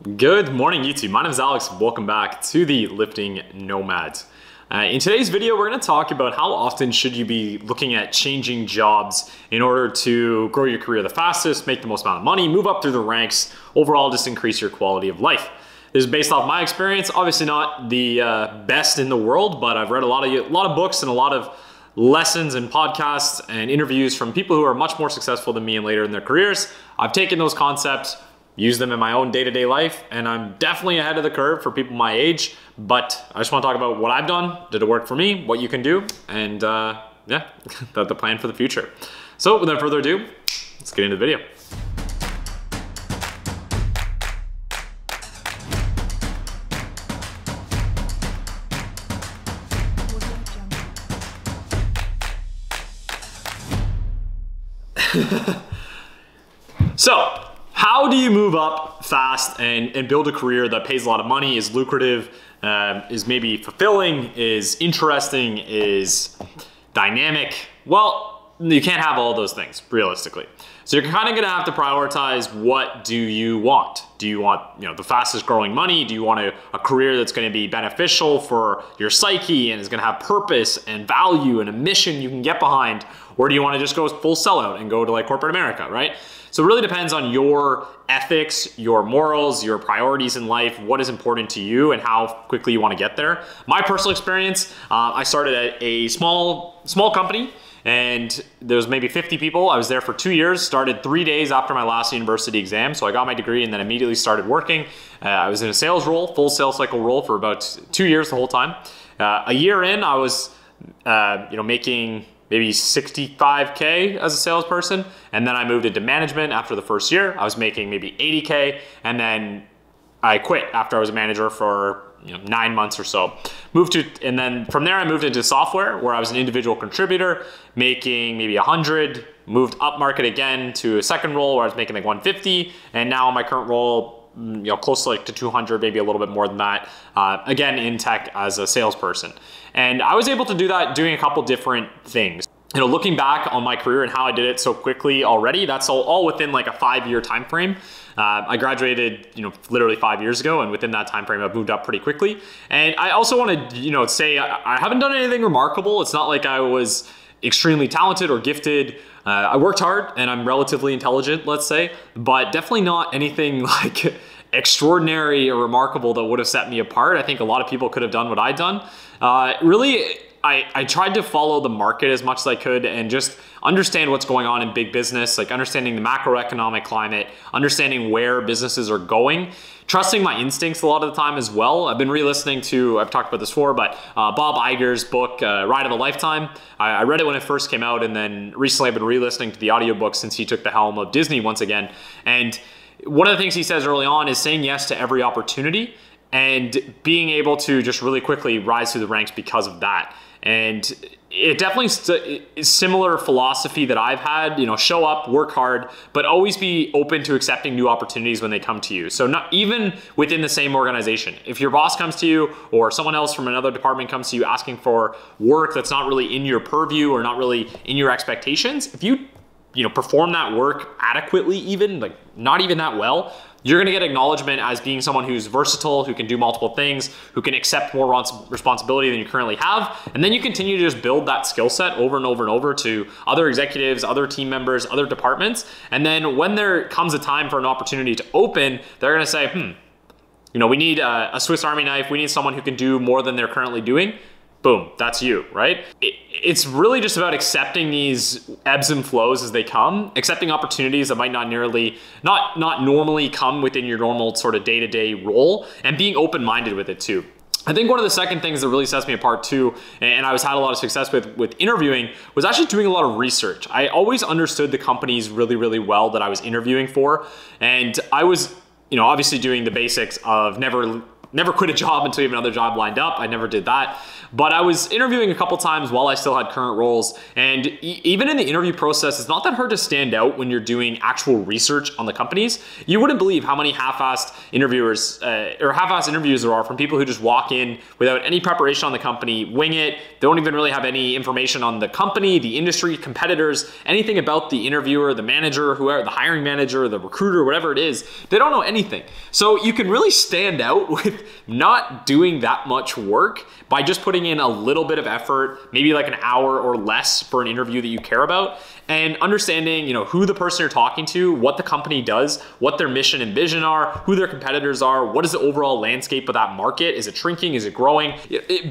Good morning, YouTube. My name is Alex. Welcome back to the Lifting Nomad. In today's video, we're going to talk about how often should you be looking at changing jobs in order to grow your career the fastest, make the most amount of money, move up through the ranks, overall just increase your quality of life. This is based off my experience. Obviously not the best in the world, but I've read a lot of books and a lot of lessons and podcasts and interviews from people who are much more successful than me and later in their careers. I've taken those concepts, use them in my own day-to-day life, and I'm definitely ahead of the curve for people my age, but I just want to talk about what I've done, did it work for me, what you can do, and yeah, the plan for the future. So without further ado, let's get into the video. So, how do you move up fast and build a career that pays a lot of money, is lucrative, is maybe fulfilling, is interesting, is dynamic? Well, you can't have all those things, realistically. So you're kind of gonna have to prioritize, what do you want? Do you want, the fastest growing money? Do you want a career that's gonna be beneficial for your psyche and is gonna have purpose and value and a mission you can get behind? Or do you wanna just go full sellout and go to like corporate America, right? So it really depends on your ethics, your morals, your priorities in life, what is important to you and how quickly you wanna get there. My personal experience, I started at a small company, and there was maybe 50 people. I was there for 2 years, started 3 days after my last university exam. So I got my degree and then immediately started working. I was in a sales role, full sales cycle role for about 2 years the whole time. A year in, I was making maybe 65K as a salesperson. And then I moved into management after the first year. I was making maybe 80K, and then I quit after I was a manager for 9 months or so. And then from there I moved into software, where I was an individual contributor, making maybe 100, moved up market again to a second role where I was making like 150, and now in my current role, close to like to 200, maybe a little bit more than that, again in tech as a salesperson. And I was able to do that doing a couple different things. Looking back on my career and how I did it so quickly already, that's all within like a 5-year time frame. I graduated, literally 5 years ago, and within that time frame, I've moved up pretty quickly. And I also want to, say I haven't done anything remarkable. It's not like I was extremely talented or gifted. I worked hard and I'm relatively intelligent, let's say, but definitely not anything like extraordinary or remarkable that would have set me apart. I think a lot of people could have done what I'd done. Really, I tried to follow the market as much as I could and just understand what's going on in big business, like understanding the macroeconomic climate, understanding where businesses are going, trusting my instincts a lot of the time as well. I've been re-listening to, I've talked about this before, but Bob Iger's book, Ride of a Lifetime. I read it when it first came out, and then recently I've been re-listening to the audiobook since he took the helm of Disney once again. And one of the things he says early on is saying yes to every opportunity and being able to just really quickly rise through the ranks because of that. And it definitely is similar philosophy that I've had, show up, work hard, but always be open to accepting new opportunities when they come to you. So not even within the same organization. If your boss comes to you or someone else from another department comes to you asking for work that's not really in your purview or not really in your expectations, if you perform that work adequately, even like not even that well, you're gonna get acknowledgement as being someone who's versatile, who can do multiple things, who can accept more responsibility than you currently have. And then you continue to just build that skill set over and over and over to other executives, other team members, other departments. And then when there comes a time for an opportunity to open, they're gonna say, we need a Swiss Army knife. We need someone who can do more than they're currently doing. Boom, that's you, right? It's really just about accepting these ebbs and flows as they come, accepting opportunities that might not normally come within your normal sort of day-to-day role, and being open-minded with it too. I think one of the second things that really sets me apart too, and I had a lot of success with interviewing, was actually doing a lot of research. I always understood the companies really, really well that I was interviewing for, and I was, obviously doing the basics of never never quit a job until you have another job lined up. I never did that. But I was interviewing a couple times while I still had current roles. And even in the interview process, it's not that hard to stand out when you're doing actual research on the companies. You wouldn't believe how many half-assed interviewers or half-assed interviews there are from people who just walk in without any preparation on the company, wing it. They don't even really have any information on the company, the industry, competitors, anything about the interviewer, the manager, whoever, the hiring manager, the recruiter, whatever it is. They don't know anything. So you can really stand out with not doing that much work by just putting in a little bit of effort, maybe like an hour or less for an interview that you care about, and understanding, who the person you're talking to, what the company does, what their mission and vision are, who their competitors are, what is the overall landscape of that market? Is it shrinking? Is it growing?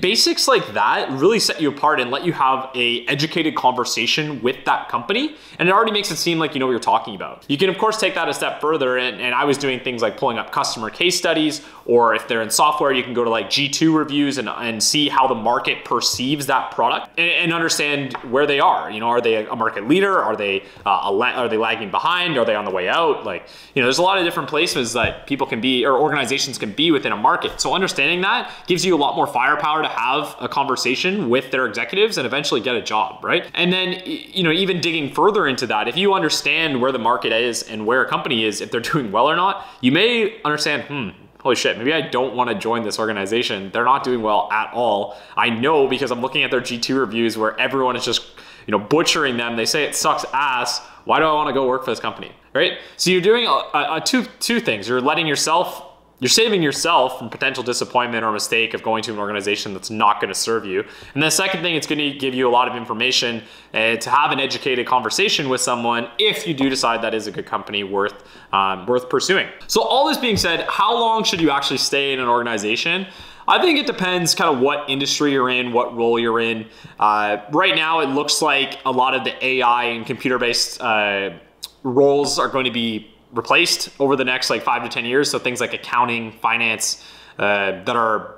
Basics like that really set you apart and let you have a educated conversation with that company. And it already makes it seem like you know what you're talking about. You can of course take that a step further, and I was doing things like pulling up customer case studies, or if they're in software, you can go to like G2 reviews and see how the market perceives that product and understand where they are. Are they a market leader? Are they lagging behind? Are they on the way out? There's a lot of different places that people can be, or organizations can be within a market. So understanding that gives you a lot more firepower to have a conversation with their executives and eventually get a job, right? And then, even digging further into that, if you understand where the market is and where a company is, if they're doing well or not, you may understand, holy shit, maybe I don't want to join this organization. They're not doing well at all. I know because I'm looking at their G2 reviews where everyone is just, butchering them. They say it sucks ass. Why do I want to go work for this company, right? So you're doing two things. You're saving yourself from potential disappointment or mistake of going to an organization that's not going to serve you. And the second thing, it's going to give you a lot of information to have an educated conversation with someone if you do decide that is a good company worth pursuing. So all this being said, how long should you actually stay in an organization? I think it depends kind of what industry you're in, what role you're in. Right now, it looks like a lot of the AI and computer-based roles are going to be replaced over the next 5 to 10 years. So things like accounting, finance, that are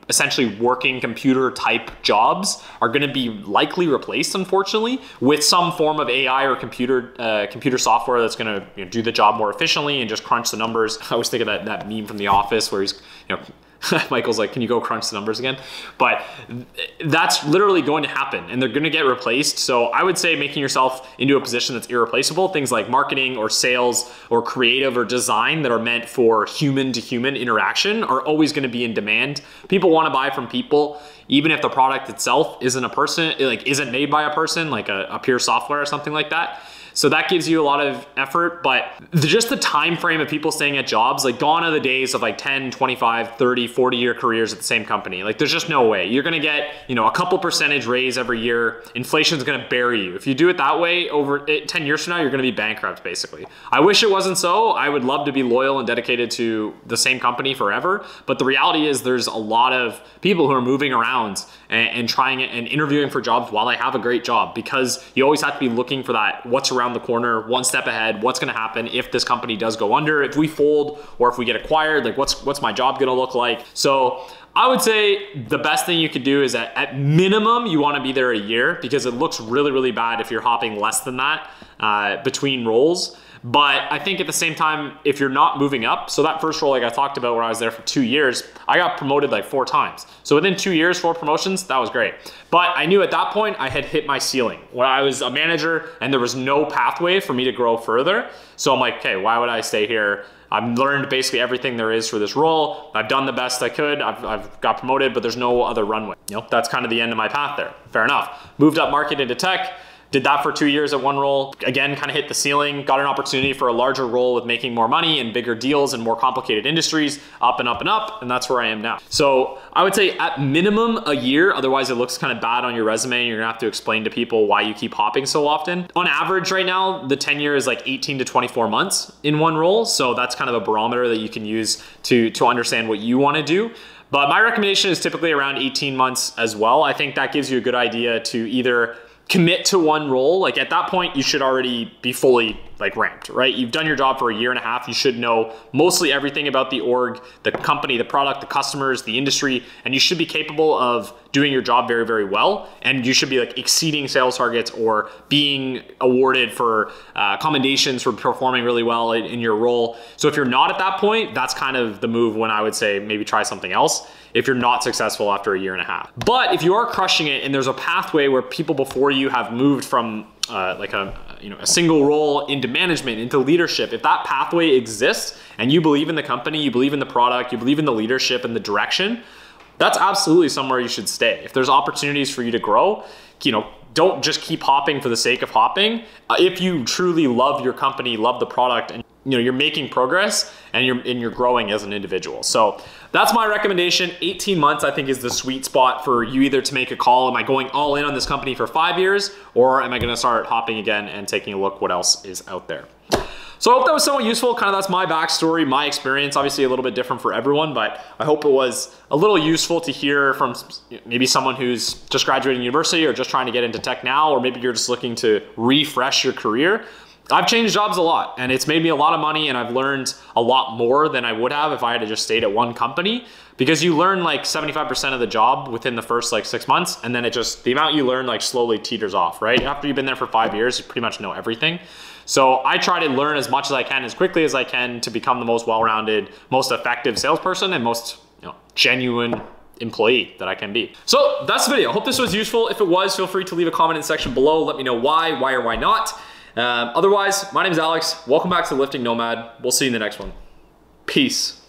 essentially working computer type jobs are going to be likely replaced, unfortunately, with some form of AI or computer software that's going to do the job more efficiently and just crunch the numbers. I always think of that meme from The Office where he's Michael's like, can you go crunch the numbers again? But that's literally going to happen and they're going to get replaced. So I would say making yourself into a position that's irreplaceable, things like marketing or sales or creative or design that are meant for human to human interaction are always going to be in demand. People want to buy from people, even if the product itself isn't a person, isn't made by a person, like a pure software or something like that. So that gives you a lot of effort, but just the time frame of people staying at jobs, gone are the days of 10, 25, 30, 40-year careers at the same company. There's just no way. You're gonna get, a couple percentage raise every year. Inflation's gonna bury you. If you do it that way, over 10 years from now, you're gonna be bankrupt, basically. I wish it wasn't so. I would love to be loyal and dedicated to the same company forever, but the reality is there's a lot of people who are moving around and trying and interviewing for jobs while they have a great job, because you always have to be looking for that what's around the corner, one step ahead, what's going to happen if this company does go under, if we fold or if we get acquired, what's my job going to look like. So I would say the best thing you could do is at minimum, you want to be there a year, because it looks really, really bad if you're hopping less than that between roles. But I think at the same time, if you're not moving up, so that first role I talked about where I was there for 2 years, I got promoted 4 times. So within 2 years, 4 promotions, that was great. But I knew at that point I had hit my ceiling. When I was a manager and there was no pathway for me to grow further. So I'm like, okay, why would I stay here? I've learned basically everything there is for this role. I've done the best I could. I've got promoted, but there's no other runway. That's kind of the end of my path there. Fair enough. Moved up market into tech. Did that for 2 years at one role. Again, kind of hit the ceiling, got an opportunity for a larger role with making more money and bigger deals and more complicated industries, up and up and up, and that's where I am now. So I would say at minimum a year, otherwise it looks kind of bad on your resume and you're gonna have to explain to people why you keep hopping so often. On average right now, the tenure is 18 to 24 months in one role, so that's kind of a barometer that you can use to understand what you wanna do. But my recommendation is typically around 18 months as well. I think that gives you a good idea to either commit to one role. At that point, you should already be fully like ramped, right? You've done your job for a year and a half. You should know mostly everything about the org, the company, the product, the customers, the industry, and you should be capable of doing your job very, very well. And you should be like exceeding sales targets or being awarded for commendations for performing really well in your role. So if you're not at that point, that's kind of the move when I would say maybe try something else if you're not successful after a year and a half. But if you are crushing it and there's a pathway where people before you have moved from like a single role into management, into leadership, if that pathway exists and you believe in the company, you believe in the product, you believe in the leadership and the direction, that's absolutely somewhere you should stay. If there's opportunities for you to grow, don't just keep hopping for the sake of hopping. If you truly love your company, love the product, and you're making progress and you're growing as an individual. So that's my recommendation. 18 months I think is the sweet spot for you either to make a call. Am I going all in on this company for 5 years, or am I gonna start hopping again and taking a look what else is out there? So I hope that was somewhat useful. Kind of that's my backstory, my experience, obviously a little bit different for everyone, but I hope it was a little useful to hear from maybe someone who's just graduating university or just trying to get into tech now, or maybe you're just looking to refresh your career. I've changed jobs a lot and it's made me a lot of money, and I've learned a lot more than I would have if I had just stayed at one company, because you learn like 75% of the job within the first like 6 months, and then the amount you learn like slowly teeters off, right? After you've been there for 5 years, you pretty much know everything. So I try to learn as much as I can, as quickly as I can, to become the most well-rounded, most effective salesperson and most genuine employee that I can be. So that's the video. I hope this was useful. If it was, feel free to leave a comment in the section below. Let me know why or why not. Otherwise, my name is Alex. Welcome back to Lifting Nomad. We'll see you in the next one. Peace.